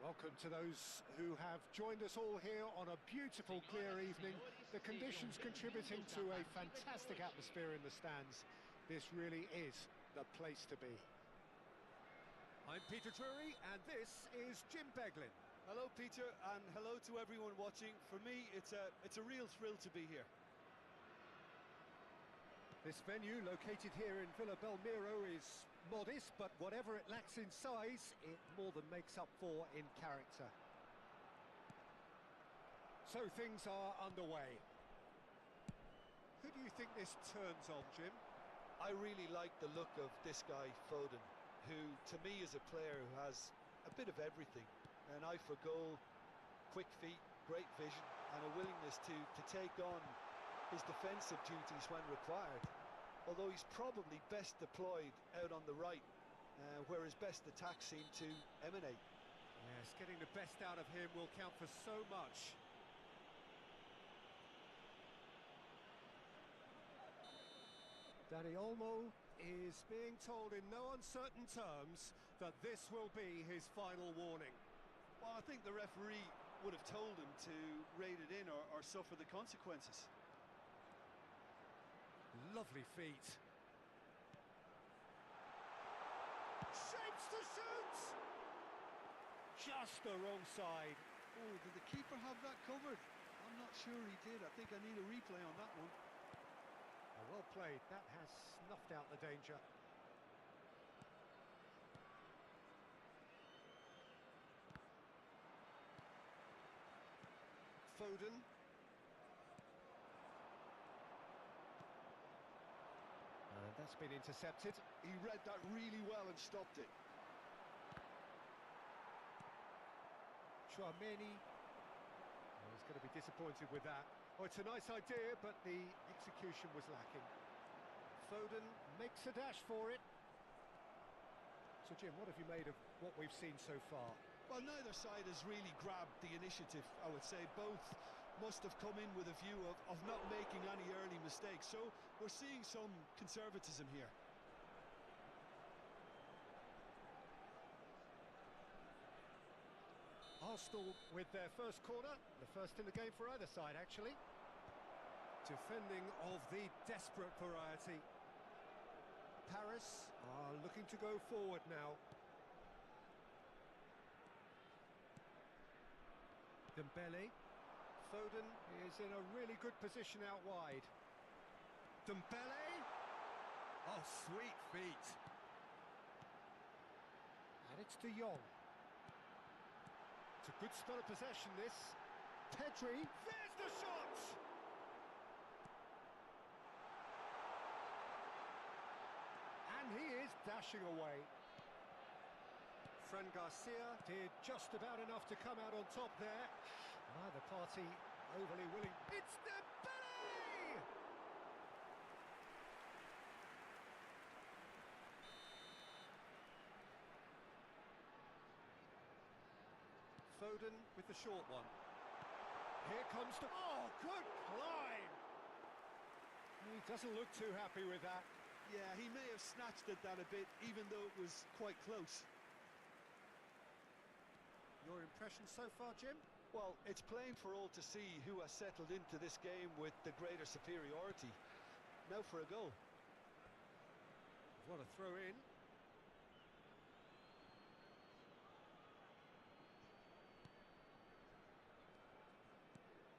Welcome to those who have joined us all here on a beautiful, clear evening. The conditions contributing to a fantastic atmosphere in the stands. This really is the place to be. I'm Peter Drury, and this is Jim Beglin. Hello, Peter, and hello to everyone watching. For me, it's a real thrill to be here. This venue, located here in Villa Belmiro, is modest, but whatever it lacks in size, it more than makes up for in character. So things are underway. Who do you think this turns on, Jim? I really like the look of this guy, Foden, who, to me, is a player who has a bit of everything. An eye for goal, quick feet, great vision, and a willingness to take on his defensive duties when required, although he's probably best deployed out on the right, where his best attacks seem to emanate. Yes, getting the best out of him will count for so much. Dani Olmo is being told in no uncertain terms that this will be his final warning. Well, I think the referee would have told him to rate it in or suffer the consequences. Lovely feet. Shapes to shoot! Just the wrong side. Oh, did the keeper have that covered? I'm not sure he did. I think I need a replay on that one. Oh, well played. That has snuffed out the danger. Foden. And that's been intercepted. He read that really well and stopped it. P.M.E. Oh, he's going to be disappointed with that. Oh, it's a nice idea, but the execution was lacking. Foden makes a dash for it. So, Jim, what have you made of what we've seen so far? Well, neither side has really grabbed the initiative, I would say. Both must have come in with a view of not making any early mistakes. So we're seeing some conservatism here. Arsenal with their first corner, the first in the game for either side, actually. Defending of the desperate variety. Paris are looking to go forward now. Dembele. Foden is in a really good position out wide. Dembele! Oh, sweet feet. And it's De Jong. It's a good spell of possession, this. Pedri, there's the shot! And he is dashing away. Fran Garcia did just about enough to come out on top there. Neither party overly willing. It's Dembele! Foden with the short one. Here comes the... Oh, good climb! He doesn't look too happy with that. Yeah, he may have snatched at that a bit, even though it was quite close. Your impression so far, Jim? Well, it's plain for all to see who has settled into this game with the greater superiority. Now for a goal. What a throw in.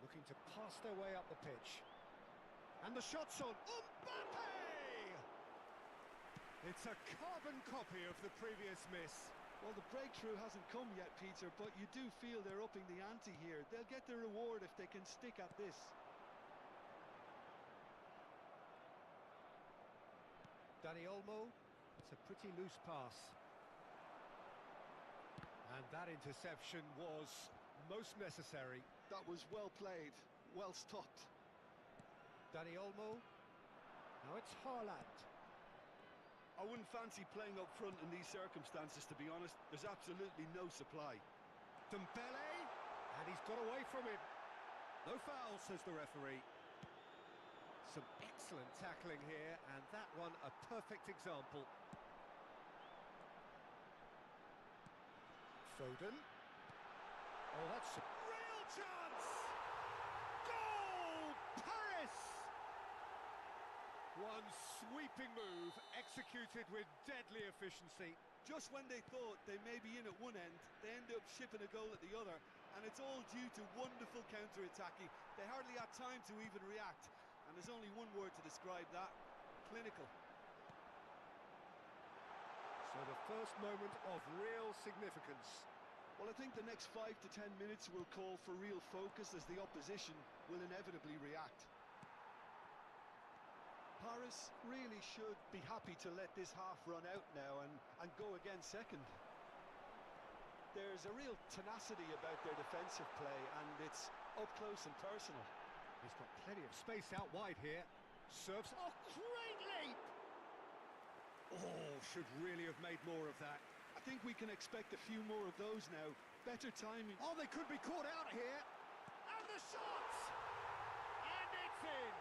Looking to pass their way up the pitch. And the shot's on. Mbappe! It's a carbon copy of the previous miss. Well, the breakthrough hasn't come yet, Peter, but you do feel they're upping the ante here. They'll get the reward if they can stick at this. Dani Olmo, it's a pretty loose pass. And that interception was most necessary. That was well played, well stopped. Dani Olmo, now it's Haaland. I wouldn't fancy playing up front in these circumstances, to be honest. There's absolutely no supply. Dembele, and he's got away from him. No foul, says the referee. Some excellent tackling here, and that one a perfect example. Foden. Oh, that's a real chance! Goal! Paris! One sweeping move, executed with deadly efficiency. Just when they thought they may be in at one end, they end up shipping a goal at the other, and it's all due to wonderful counter-attacking. They hardly had time to even react, and there's only one word to describe that: clinical. So the first moment of real significance. Well, I think the next 5 to 10 minutes will call for real focus, as the opposition will inevitably react. Paris really should be happy to let this half run out now and go again second. There's a real tenacity about their defensive play, and it's up close and personal. He's got plenty of space out wide here. Serves. Oh, great leap! Oh, should really have made more of that. I think we can expect a few more of those now. Better timing. Oh, they could be caught out here. And the shot! And it's in!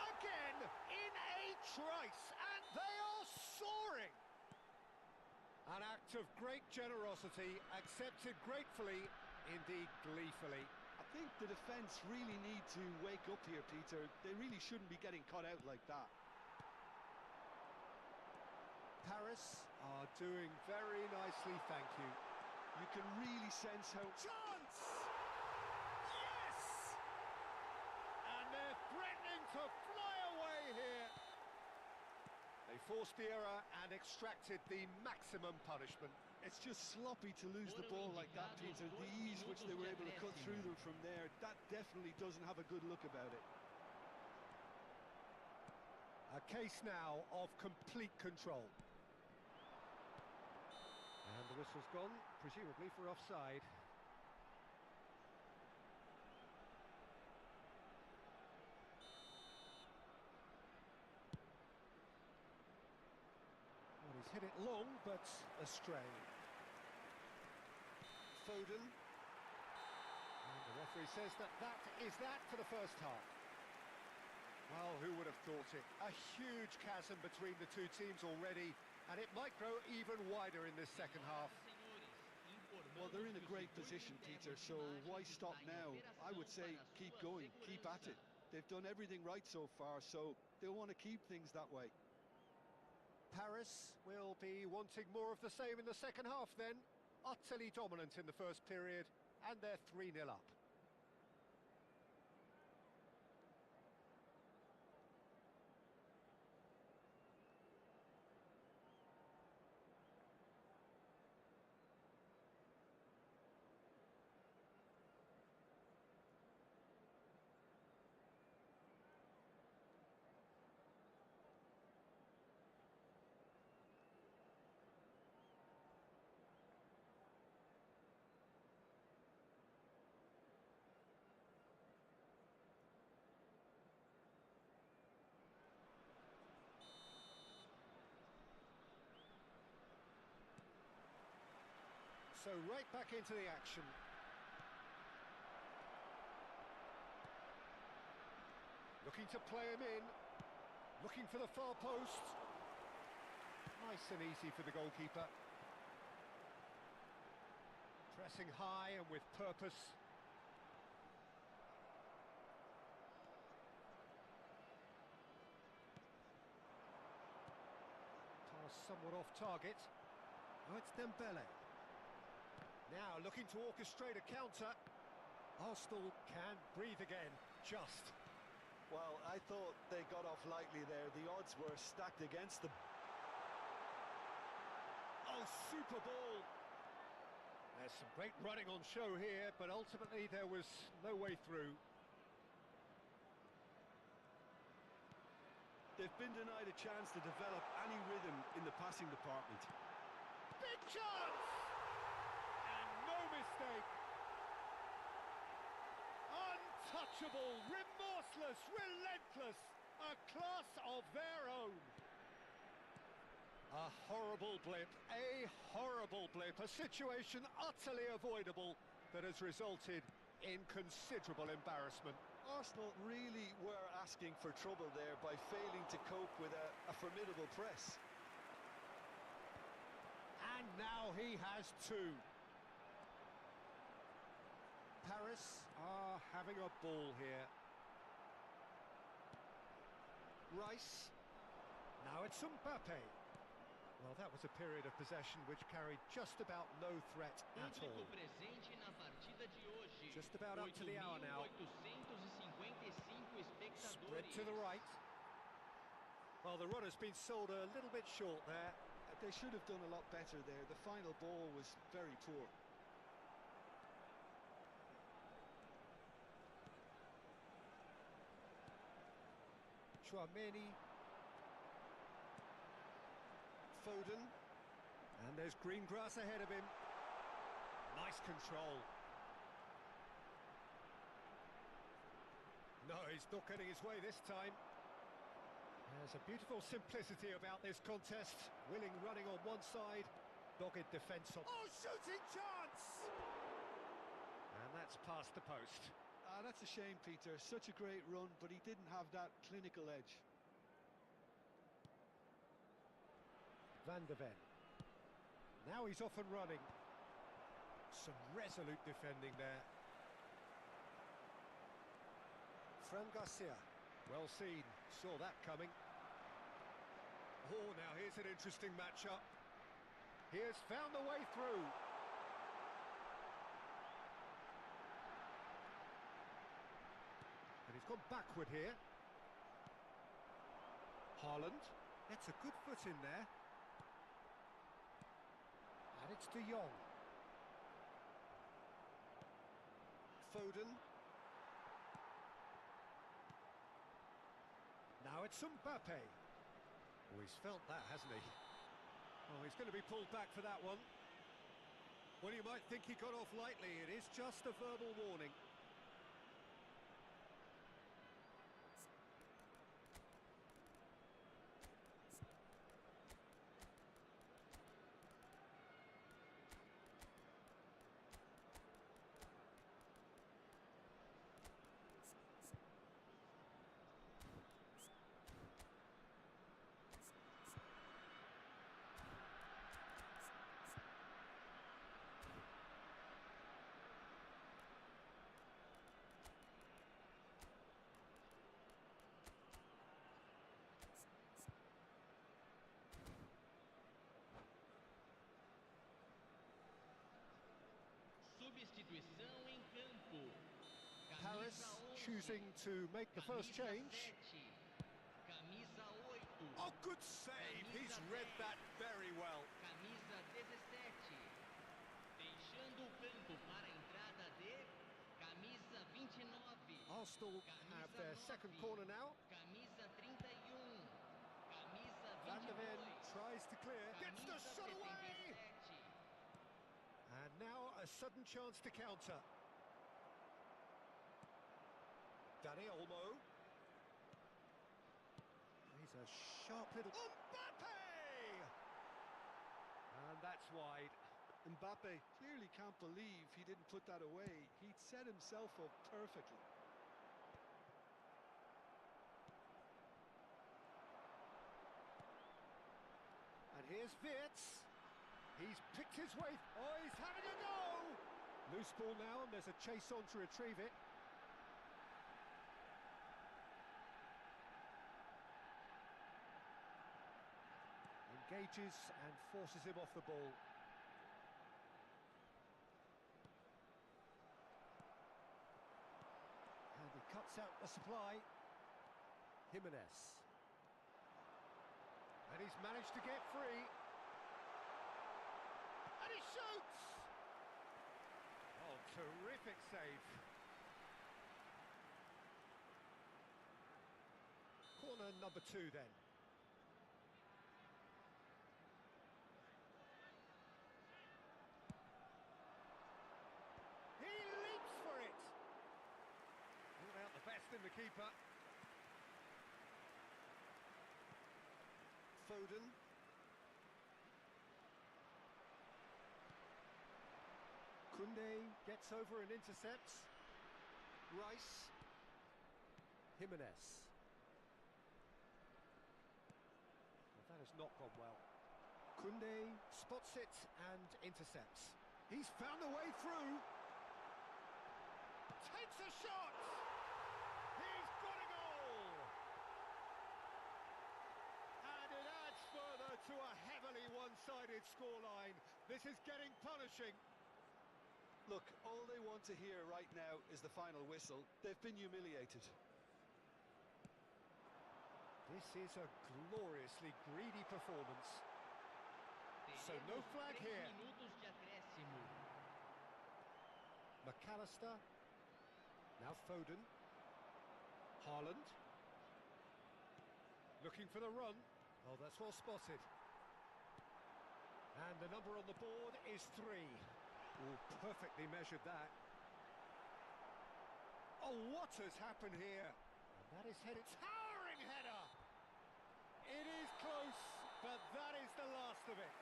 Again, in a trice, and they are soaring! An act of great generosity, accepted gratefully, indeed gleefully. I think the defence really need to wake up here, Peter. They really shouldn't be getting caught out like that. Paris are doing very nicely, thank you. You can really sense how... Chance! Yes! And they're threatening to fly away here. They forced the error and extracted the maximum punishment. It's just sloppy to lose the ball like that, Peter. The ease which they were able to cut through them from there, that definitely doesn't have a good look about it. A case now of complete control. And the whistle's gone, presumably for offside. Well, he's hit it long, but astray. Foden. And the referee says that is that for the first half. Well, who would have thought it? A huge chasm between the two teams already, and it might grow even wider in this second half. Well, they're in a great position, Peter, so why stop now? I would say keep going, keep at it. They've done everything right so far, so they'll want to keep things that way. Paris will be wanting more of the same in the second half then. Utterly dominant in the first period, and they're 3-0 up. So right back into the action. Looking to play him in. Looking for the far post. Nice and easy for the goalkeeper. Pressing high and with purpose. Pass somewhat off target. Oh, it's Dembele. Now looking to orchestrate a counter. Arsenal can breathe again, just. Well, I thought they got off lightly there. The odds were stacked against them. Oh, super ball. There's some great running on show here, but ultimately there was no way through. They've been denied a chance to develop any rhythm in the passing department. Big chance! No mistake. Untouchable, remorseless, relentless, a class of their own. A horrible blip, a situation utterly avoidable that has resulted in considerable embarrassment. Arsenal really were asking for trouble there by failing to cope with a formidable press. And now he has two. Paris are having a ball here. Rice. Now it's Mbappe. Well, that was a period of possession which carried just about no threat at all. Just about up to the hour now. Spread to the right. Well, the run has been sold a little bit short there. They should have done a lot better there. The final ball was very poor. P.M.E. Foden. And there's green grass ahead of him. Nice control. No, he's not getting his way this time. There's a beautiful simplicity about this contest. Willing running on one side, dogged defence on... Oh, shooting chance! And that's past the post. That's a shame, Peter. Such a great run, but he didn't have that clinical edge. Van de Ven. Now he's off and running. Some resolute defending there. Fran Garcia. Well seen. Saw that coming. Oh, now here's an interesting matchup. He has found the way through. And he's gone backward here. Haaland gets a good foot in there. And it's De Jong. Foden. Now it's Mbappe. Oh, he's felt that, hasn't he? Oh, he's going to be pulled back for that one. Well, you might think he got off lightly. It is just a verbal warning. Paris choosing to make the first change. Oh, good save! He's read that very well. Arsenal have their second corner now. Van de Ven tries to clear, gets the shot away! And now a sudden chance to counter. Dani Olmo. He's a sharp little... Mbappe! And that's wide. Mbappe clearly can't believe he didn't put that away. He'd set himself up perfectly. And here's Wirtz. He's picked his way... Oh, he's having a go! Loose ball now, and there's a chase on to retrieve it. Engages and forces him off the ball. And he cuts out the supply. Jimenez. And he's managed to get free. And he shoots! Oh, terrific save. Corner number 2 then. He leaps for it! Brought out the best in the keeper. Foden. Koundé gets over and intercepts. Rice. Jimenez. Well, that has not gone well. Koundé spots it and intercepts. He's found a way through. It's a shot! He's got a goal! And it adds further to a heavily one-sided scoreline. This is getting punishing. Look, all they want to hear right now is the final whistle. They've been humiliated. This is a gloriously greedy performance. So no flag here. McAllister. Now Foden. Haaland. Looking for the run. Oh, that's well spotted. And the number on the board is 3. Oh, perfectly measured that. Oh, what has happened here? And that is headed. Towering header! It is close, but that is the last of it.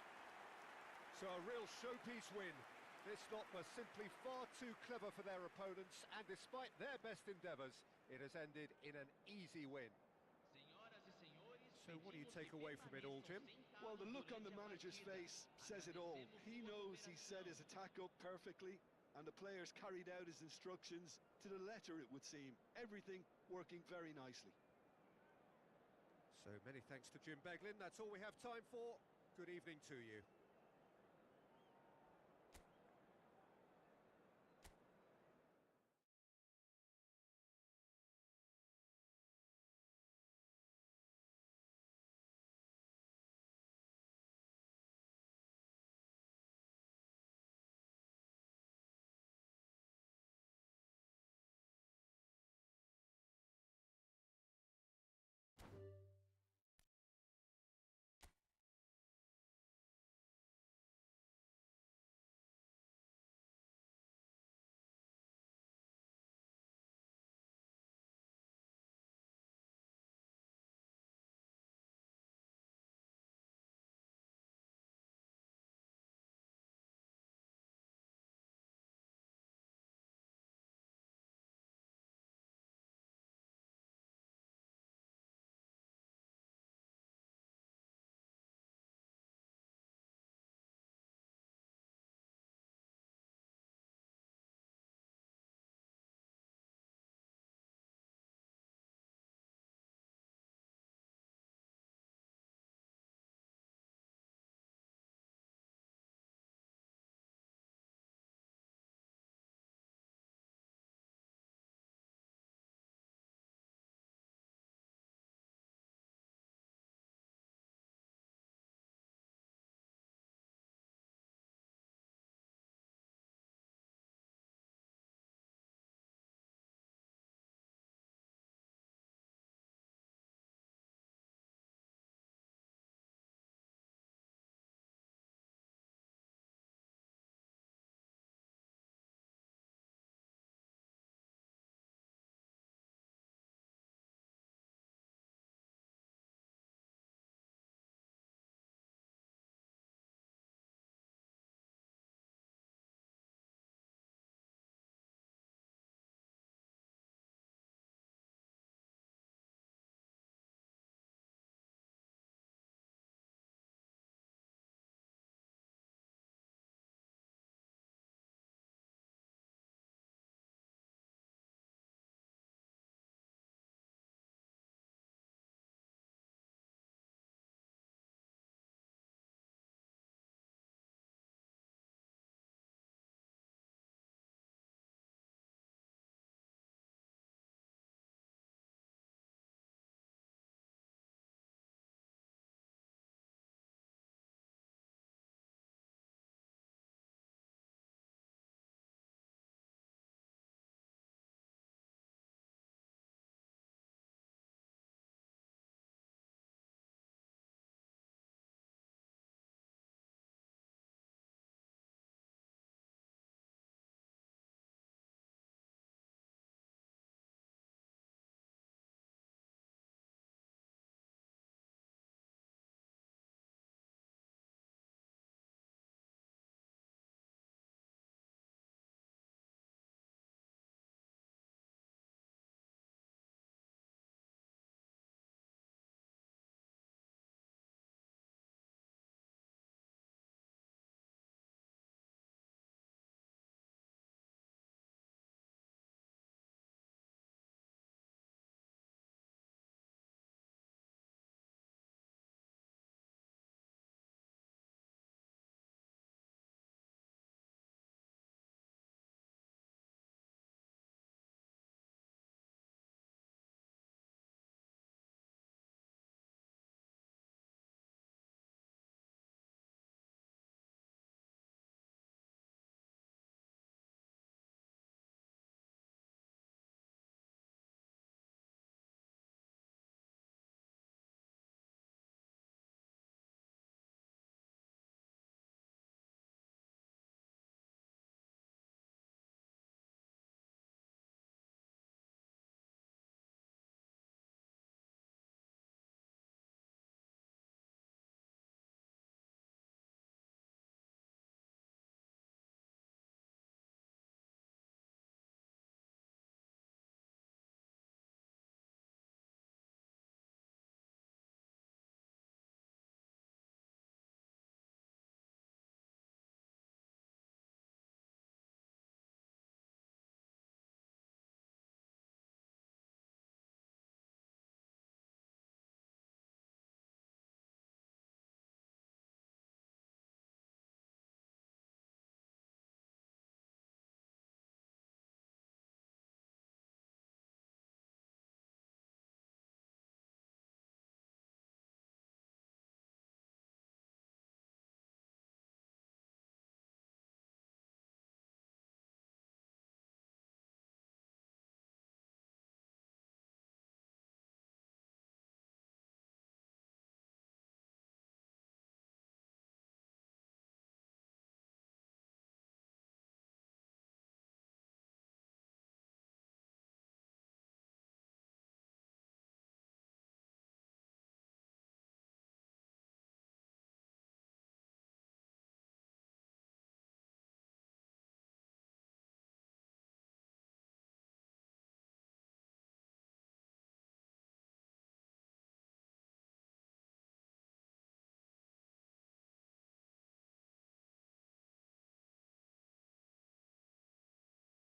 So a real showpiece win. This lot were simply far too clever for their opponents, and despite their best endeavours, it has ended in an easy win. So what do you take away from it all, Jim? Well, the look on the manager's face says it all. He knows he set his attack up perfectly, and the players carried out his instructions to the letter, it would seem. Everything working very nicely. So many thanks to Jim Beglin. That's all we have time for. Good evening to you.